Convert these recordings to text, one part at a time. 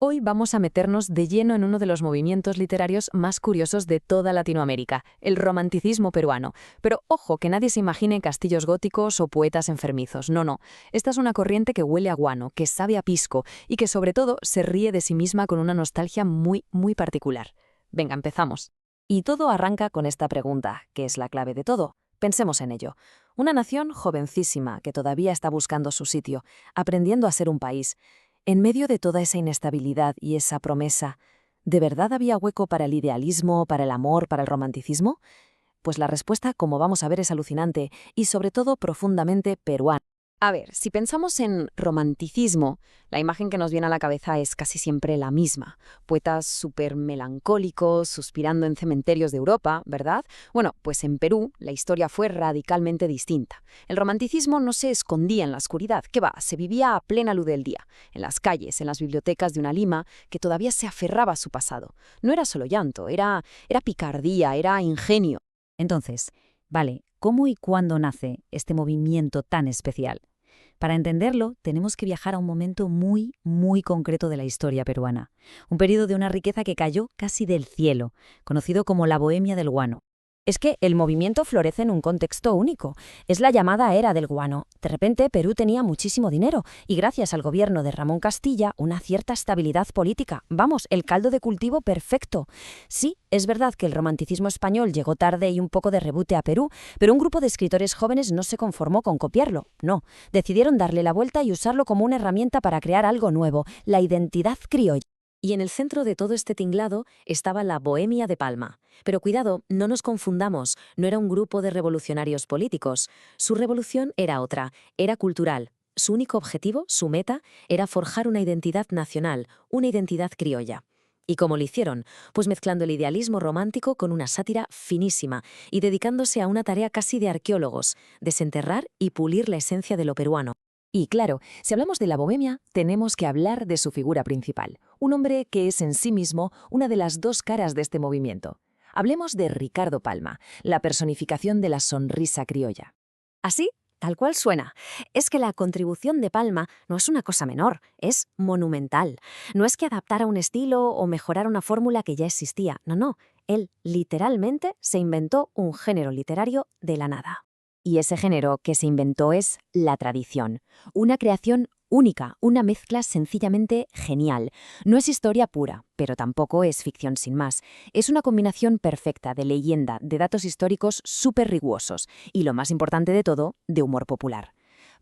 Hoy vamos a meternos de lleno en uno de los movimientos literarios más curiosos de toda Latinoamérica, el romanticismo peruano. Pero ojo, que nadie se imagine castillos góticos o poetas enfermizos. No, no. Esta es una corriente que huele a guano, que sabe a pisco y que sobre todo se ríe de sí misma con una nostalgia muy, muy particular. Venga, empezamos. Y todo arranca con esta pregunta, que es la clave de todo. Pensemos en ello. Una nación jovencísima que todavía está buscando su sitio, aprendiendo a ser un país. En medio de toda esa inestabilidad y esa promesa, ¿de verdad había hueco para el idealismo, para el amor, para el romanticismo? Pues la respuesta, como vamos a ver, es alucinante y sobre todo profundamente peruana. A ver, si pensamos en romanticismo, la imagen que nos viene a la cabeza es casi siempre la misma. Poetas súper melancólicos, suspirando en cementerios de Europa, ¿verdad? Bueno, pues en Perú la historia fue radicalmente distinta. El romanticismo no se escondía en la oscuridad, ¿qué va? Se vivía a plena luz del día, en las calles, en las bibliotecas de una Lima que todavía se aferraba a su pasado. No era solo llanto, era picardía, era ingenio. Entonces, vale, ¿cómo y cuándo nace este movimiento tan especial? Para entenderlo, tenemos que viajar a un momento muy, muy concreto de la historia peruana. Un periodo de una riqueza que cayó casi del cielo, conocido como la Bohemia del Guano. Es que el movimiento florece en un contexto único. Es la llamada era del guano. De repente, Perú tenía muchísimo dinero y gracias al gobierno de Ramón Castilla, una cierta estabilidad política. Vamos, el caldo de cultivo perfecto. Sí, es verdad que el romanticismo español llegó tarde y un poco de rebute a Perú, pero un grupo de escritores jóvenes no se conformó con copiarlo. No, decidieron darle la vuelta y usarlo como una herramienta para crear algo nuevo, la identidad criolla. Y en el centro de todo este tinglado estaba la Bohemia de Palma. Pero cuidado, no nos confundamos, no era un grupo de revolucionarios políticos. Su revolución era otra, era cultural. Su único objetivo, su meta, era forjar una identidad nacional, una identidad criolla. ¿Y cómo lo hicieron? Pues mezclando el idealismo romántico con una sátira finísima y dedicándose a una tarea casi de arqueólogos, desenterrar y pulir la esencia de lo peruano. Y claro, si hablamos de la Bohemia, tenemos que hablar de su figura principal, un hombre que es en sí mismo una de las dos caras de este movimiento. Hablemos de Ricardo Palma, la personificación de la sonrisa criolla. Así, tal cual suena. Es que la contribución de Palma no es una cosa menor, es monumental. No es que adaptara un estilo o mejorara una fórmula que ya existía, no. Él literalmente se inventó un género literario de la nada. Y ese género que se inventó es la tradición, una creación única, una mezcla sencillamente genial. No es historia pura, pero tampoco es ficción sin más. Es una combinación perfecta de leyenda, de datos históricos súper rigurosos y, lo más importante de todo, de humor popular.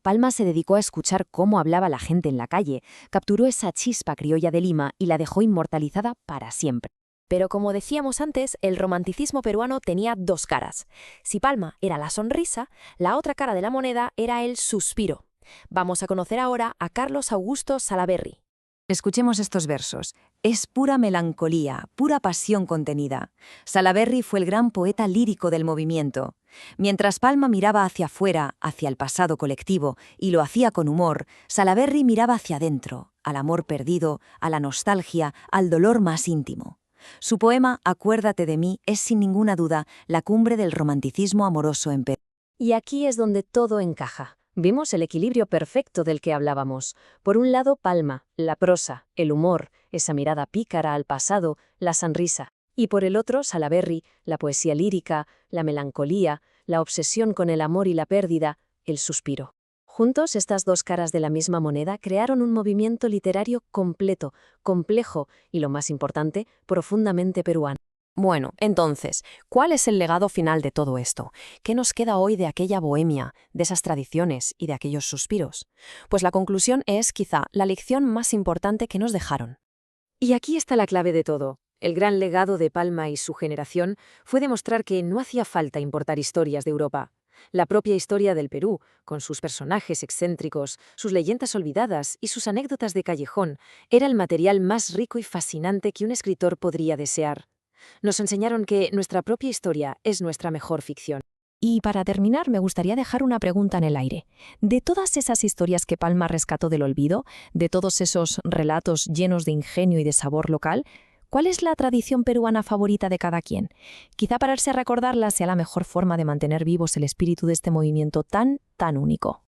Palma se dedicó a escuchar cómo hablaba la gente en la calle, capturó esa chispa criolla de Lima y la dejó inmortalizada para siempre. Pero como decíamos antes, el romanticismo peruano tenía dos caras. Si Palma era la sonrisa, la otra cara de la moneda era el suspiro. Vamos a conocer ahora a Carlos Augusto Salaberry. Escuchemos estos versos. Es pura melancolía, pura pasión contenida. Salaberry fue el gran poeta lírico del movimiento. Mientras Palma miraba hacia afuera, hacia el pasado colectivo, y lo hacía con humor, Salaberry miraba hacia adentro, al amor perdido, a la nostalgia, al dolor más íntimo. Su poema Acuérdate de mí es sin ninguna duda la cumbre del romanticismo amoroso en Perú. Y aquí es donde todo encaja. Vimos el equilibrio perfecto del que hablábamos. Por un lado, Palma, la prosa, el humor, esa mirada pícara al pasado, la sonrisa. Y por el otro, Salaberry, la poesía lírica, la melancolía, la obsesión con el amor y la pérdida, el suspiro. Juntos, estas dos caras de la misma moneda crearon un movimiento literario completo, complejo y, lo más importante, profundamente peruano. Bueno, entonces, ¿cuál es el legado final de todo esto? ¿Qué nos queda hoy de aquella bohemia, de esas tradiciones y de aquellos suspiros? Pues la conclusión es, quizá, la lección más importante que nos dejaron. Y aquí está la clave de todo. El gran legado de Palma y su generación fue demostrar que no hacía falta importar historias de Europa. La propia historia del Perú, con sus personajes excéntricos, sus leyendas olvidadas y sus anécdotas de callejón, era el material más rico y fascinante que un escritor podría desear. Nos enseñaron que nuestra propia historia es nuestra mejor ficción. Y para terminar, me gustaría dejar una pregunta en el aire. De todas esas historias que Palma rescató del olvido, de todos esos relatos llenos de ingenio y de sabor local, ¿cuál es la tradición peruana favorita de cada quien? Quizá pararse a recordarla sea la mejor forma de mantener vivos el espíritu de este movimiento tan único.